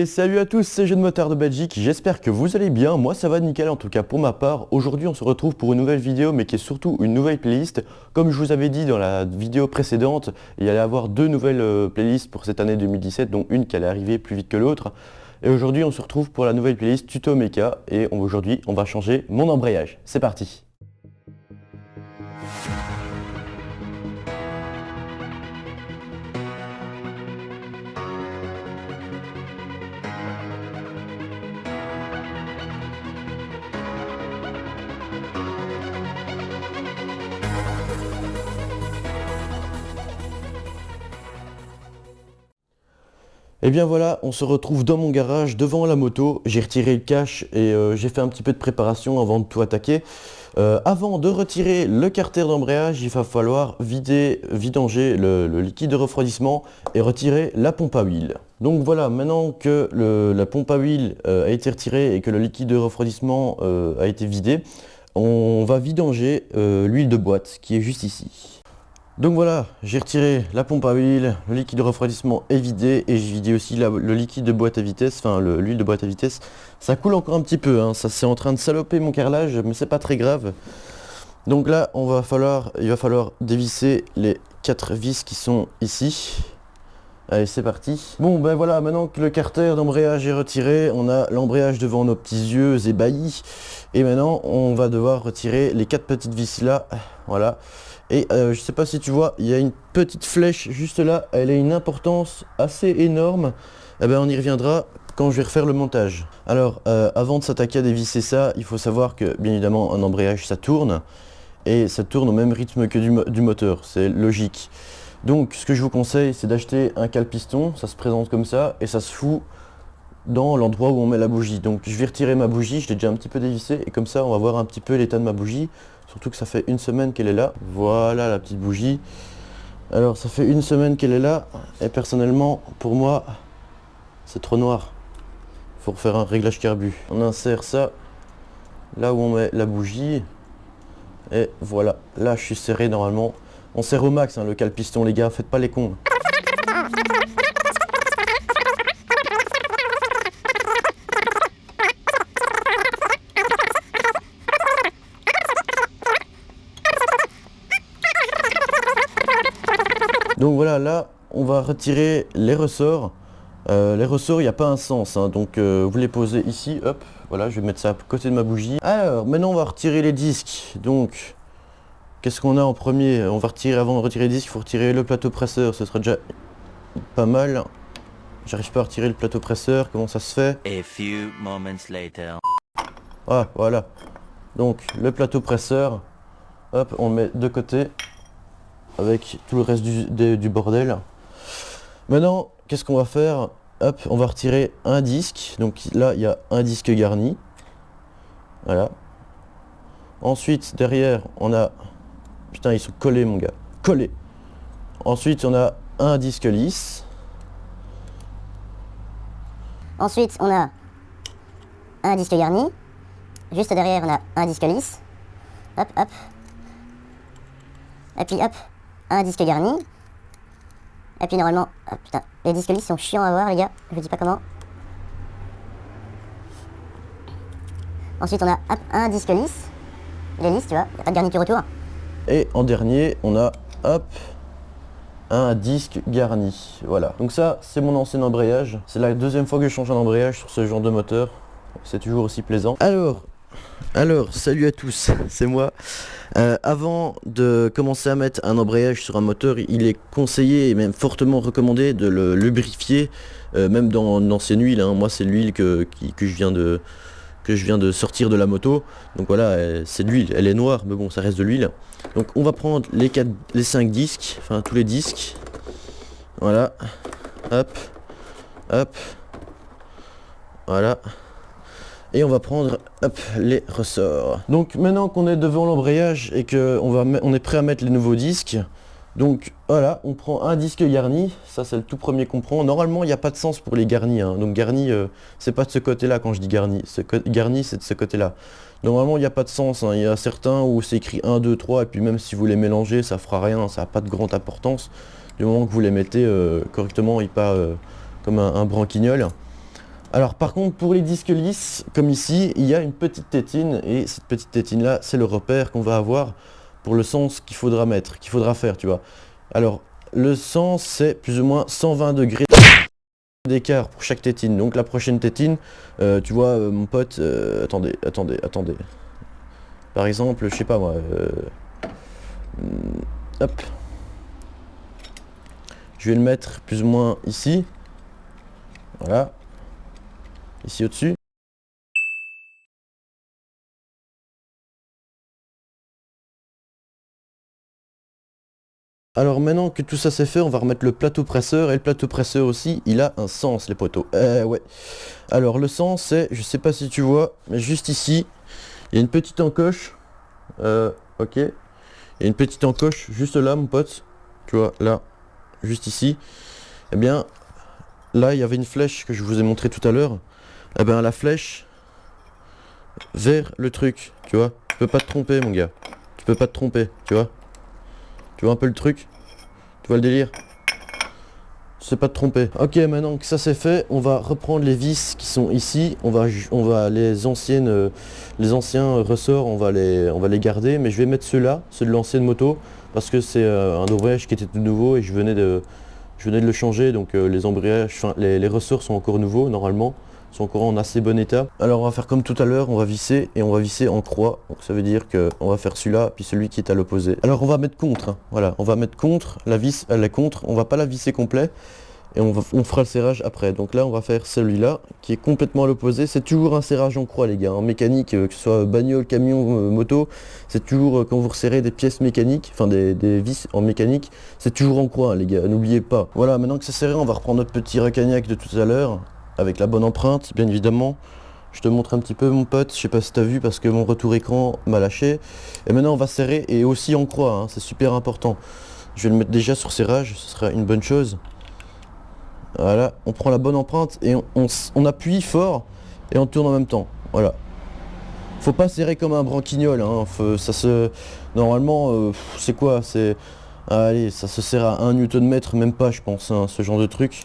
Et salut à tous, c'est Jeux de Motard de Belgique, j'espère que vous allez bien, moi ça va nickel en tout cas pour ma part. Aujourd'hui on se retrouve pour une nouvelle vidéo mais qui est surtout une nouvelle playlist. Comme je vous avais dit dans la vidéo précédente, il y allait avoir deux nouvelles playlists pour cette année 2017, dont une qui allait arriver plus vite que l'autre. Et aujourd'hui on se retrouve pour la nouvelle playlist Tuto Mecha et aujourd'hui on va changer mon embrayage. C'est parti. Et bien voilà, on se retrouve dans mon garage devant la moto, j'ai retiré le cache et j'ai fait un petit peu de préparation avant de tout attaquer. Avant de retirer le carter d'embrayage, il va falloir vidanger le liquide de refroidissement et retirer la pompe à huile. Donc voilà, maintenant que la pompe à huile a été retirée et que le liquide de refroidissement a été vidé, on va vidanger l'huile de boîte qui est juste ici. Donc voilà, j'ai retiré la pompe à huile, le liquide de refroidissement est vidé et j'ai vidé aussi le liquide de boîte à vitesse, enfin l'huile de boîte à vitesse. Ça coule encore un petit peu, hein, ça c'est en train de saloper mon carrelage, mais c'est pas très grave. Donc là, il va falloir dévisser les 4 vis qui sont ici. Allez, c'est parti. Bon ben voilà, maintenant que le carter d'embrayage est retiré, on a l'embrayage devant nos petits yeux ébahis. Et maintenant, on va devoir retirer les 4 petites vis là, voilà. Et je sais pas si tu vois, il y a une petite flèche juste là, elle a une importance assez énorme. Eh ben, on y reviendra quand je vais refaire le montage. Alors, avant de s'attaquer à dévisser ça, il faut savoir que, bien évidemment, un embrayage, ça tourne. Et ça tourne au même rythme que du moteur, c'est logique. Donc, ce que je vous conseille, c'est d'acheter un cale-piston, ça se présente comme ça, et ça se fout dans l'endroit où on met la bougie. Donc, je vais retirer ma bougie, je l'ai déjà un petit peu dévissé, et comme ça, on va voir un petit peu l'état de ma bougie. Surtout que ça fait une semaine qu'elle est là. Voilà la petite bougie. Alors ça fait une semaine qu'elle est là. Et personnellement, pour moi, c'est trop noir. Il faut refaire un réglage carbu. On insère ça là où on met la bougie. Et voilà. Là je suis serré normalement. On serre au max hein, le cale-piston les gars. Faites pas les cons. Donc voilà, là, on va retirer les ressorts. Les ressorts, il n'y a pas un sens, hein, donc vous les posez ici, hop, voilà, je vais mettre ça à côté de ma bougie. Alors, maintenant, on va retirer les disques. Donc, qu'est-ce qu'on a en premier? On va retirer, avant de retirer les disques, il faut retirer le plateau presseur, ce sera déjà pas mal. J'arrive pas à retirer le plateau presseur, comment ça se fait? A few moments later. Ah, voilà. Donc, le plateau presseur, hop, on le met de côté. Avec tout le reste du bordel. Maintenant, qu'est-ce qu'on va faire? Hop, on va retirer un disque. Donc là, il y a un disque garni. Voilà. Ensuite, derrière, on a... Putain, ils sont collés, mon gars. Collés. Ensuite, on a un disque lisse. Ensuite, on a un disque garni. Juste derrière, on a un disque lisse. Hop, hop. Et puis, hop. Un disque garni. Et puis normalement, oh putain, les disques lisses sont chiants à voir les gars, je vous dis pas comment. Ensuite on a hop, un disque lisse. Il est lisse tu vois, il n'y a pas de garniture autour. Et en dernier, on a hop, un disque garni. Voilà, donc ça c'est mon ancien embrayage. C'est la deuxième fois que je change un embrayage sur ce genre de moteur. C'est toujours aussi plaisant. Alors, salut à tous, c'est moi. Avant de commencer à mettre un embrayage sur un moteur, il est conseillé et même fortement recommandé de le lubrifier, même dans l'ancienne huile. Hein. Moi, c'est l'huile que je viens de sortir de la moto. Donc voilà, c'est de l'huile. Elle est noire, mais bon, ça reste de l'huile. Donc on va prendre les 5 disques, enfin tous les disques. Voilà, hop, hop, voilà. Et on va prendre hop, les ressorts. Donc maintenant qu'on est devant l'embrayage et qu'on est prêt à mettre les nouveaux disques, donc voilà, on prend un disque garni, ça c'est le tout premier qu'on prend. Normalement il n'y a pas de sens pour les garnis, hein. Donc garni, c'est pas de ce côté-là quand je dis garni, garni c'est de ce côté-là. Normalement il n'y a pas de sens, hein. Il y a certains où c'est écrit 1, 2, 3, et puis même si vous les mélangez, ça fera rien, ça n'a pas de grande importance. Du moment que vous les mettez correctement et pas comme un branquignol. Alors par contre pour les disques lisses, comme ici, il y a une petite tétine et cette petite tétine là, c'est le repère qu'on va avoir pour le sens qu'il faudra mettre, qu'il faudra faire, tu vois. Alors le sens c'est plus ou moins 120 degrés d'écart pour chaque tétine. Donc la prochaine tétine, tu vois mon pote, attendez. Par exemple, je sais pas moi, hop, je vais le mettre plus ou moins ici, voilà, ici au-dessus. Alors maintenant que tout ça c'est fait, on va remettre le plateau presseur, et le plateau presseur aussi, il a un sens les poteaux. Ouais. Alors le sens c'est, je sais pas si tu vois, mais juste ici, il y a une petite encoche, ok, il y a une petite encoche juste là mon pote, tu vois, là, juste ici. Eh bien, là il y avait une flèche que je vous ai montré tout à l'heure, eh bien la flèche vers le truc, tu vois, tu peux pas te tromper mon gars, tu peux pas te tromper, tu vois un peu le truc, tu vois le délire. C'est pas te tromper. Ok, maintenant que ça c'est fait, on va reprendre les vis qui sont ici. On va les anciens ressorts, on va les garder, mais je vais mettre ceux-là, ceux de l'ancienne moto, parce que c'est un embrayage qui était tout nouveau et je venais de le changer, donc les embrayages, enfin les ressorts sont encore nouveaux normalement, sont encore en assez bon état. Alors on va faire comme tout à l'heure, on va visser et on va visser en croix. Donc ça veut dire que on va faire celui-là, puis celui qui est à l'opposé. Alors on va mettre contre, hein. Voilà, on va mettre contre, la vis elle est contre, on va pas la visser complet. Et on fera le serrage après. Donc là on va faire celui-là qui est complètement à l'opposé. C'est toujours un serrage en croix les gars. En mécanique, que ce soit bagnole, camion, moto, c'est toujours quand vous resserrez des pièces mécaniques, enfin des vis en mécanique, c'est toujours en croix les gars, n'oubliez pas. Voilà, maintenant que c'est serré, on va reprendre notre petit recagnac de tout à l'heure, avec la bonne empreinte, bien évidemment. Je te montre un petit peu mon pote, je sais pas si t'as vu parce que mon retour écran m'a lâché. Et maintenant on va serrer et aussi en croix, hein, c'est super important. Je vais le mettre déjà sur serrage, ce sera une bonne chose. Voilà, on prend la bonne empreinte et on appuie fort et on tourne en même temps. Voilà. Faut pas serrer comme un branquignol, hein. Normalement, c'est quoi? Allez, ça se serre à 1 Nm, même pas je pense, hein, ce genre de truc.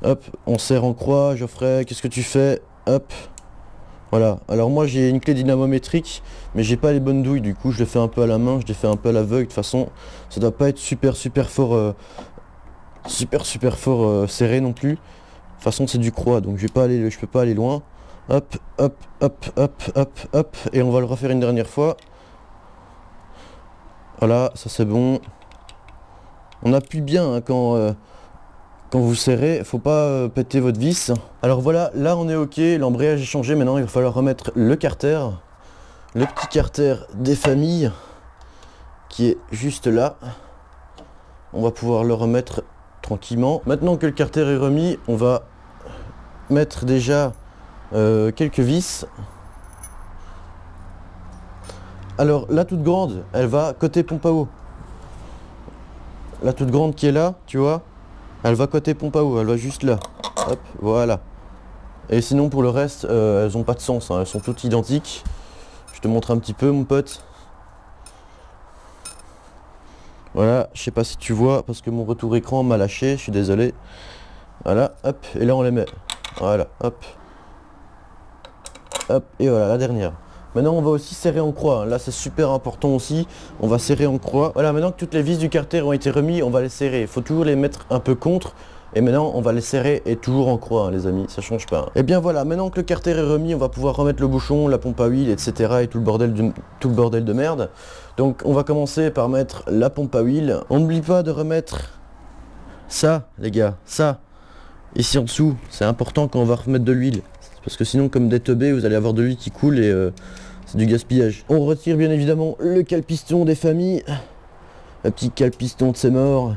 Hop, on serre en croix, Geoffrey, qu'est-ce que tu fais? Hop. Voilà. Alors moi j'ai une clé dynamométrique, mais j'ai pas les bonnes douilles, du coup je le fais un peu à la main, je le fais un peu à l'aveugle. De toute façon, ça doit pas être super fort. Super fort serré non plus. De toute façon c'est du croix donc je peux pas aller loin. Hop, hop, et on va le refaire une dernière fois. Voilà, ça c'est bon. On appuie bien hein, quand vous serrez, faut pas péter votre vis. Alors voilà, là on est ok, l'embrayage est changé, maintenant il va falloir remettre le carter. Le petit carter des familles qui est juste là. On va pouvoir le remettre tranquillement. Maintenant que le carter est remis, on va mettre déjà quelques vis. Alors la toute grande, elle va côté pompe à eau. La toute grande qui est là, tu vois, elle va côté pompe à eau, elle va juste là. Hop, voilà. Et sinon pour le reste, elles ont pas de sens, hein, elles sont toutes identiques. Je te montre un petit peu mon pote. Voilà, je sais pas si tu vois, parce que mon retour écran m'a lâché, je suis désolé. Voilà, hop, et là on les met. Voilà, hop. Hop, et voilà, la dernière. Maintenant, on va aussi serrer en croix. Là, c'est super important aussi. On va serrer en croix. Voilà, maintenant que toutes les vis du carter ont été remises, on va les serrer. Il faut toujours les mettre un peu contre. Et maintenant, on va les serrer et toujours en croix, hein, les amis. Ça change pas. Et bien voilà, maintenant que le carter est remis, on va pouvoir remettre le bouchon, la pompe à huile, etc. et tout le bordel de merde. Donc, on va commencer par mettre la pompe à huile. On n'oublie pas de remettre ça, les gars. Ça, ici en dessous. C'est important quand on va remettre de l'huile. Parce que sinon, comme des teubés, vous allez avoir de l'huile qui coule et c'est du gaspillage. On retire bien évidemment le cale-piston des familles. Un petit cale-piston de ses morts.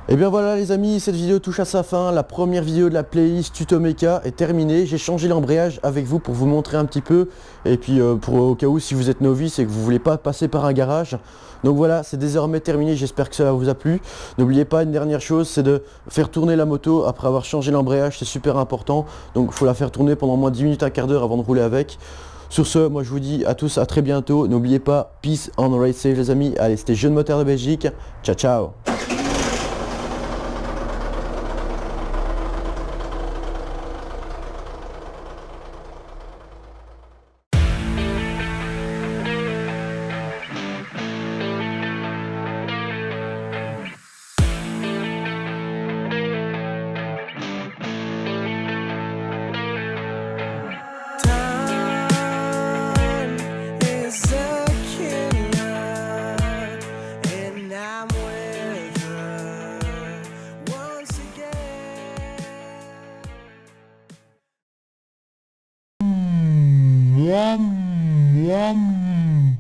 Et bien voilà les amis, cette vidéo touche à sa fin, la première vidéo de la playlist Tuto Mecha est terminée. J'ai changé l'embrayage avec vous pour vous montrer un petit peu, et puis au cas où si vous êtes novice et que vous voulez pas passer par un garage. Donc voilà, c'est désormais terminé, j'espère que ça vous a plu. N'oubliez pas une dernière chose, c'est de faire tourner la moto après avoir changé l'embrayage, c'est super important. Donc il faut la faire tourner pendant moins de 10 minutes, un quart d'heure avant de rouler avec. Sur ce, moi je vous dis à tous à très bientôt. N'oubliez pas, peace and ride safe les amis. Allez, c'était Jeune Moteur de Belgique, ciao ciao. Yum, yum.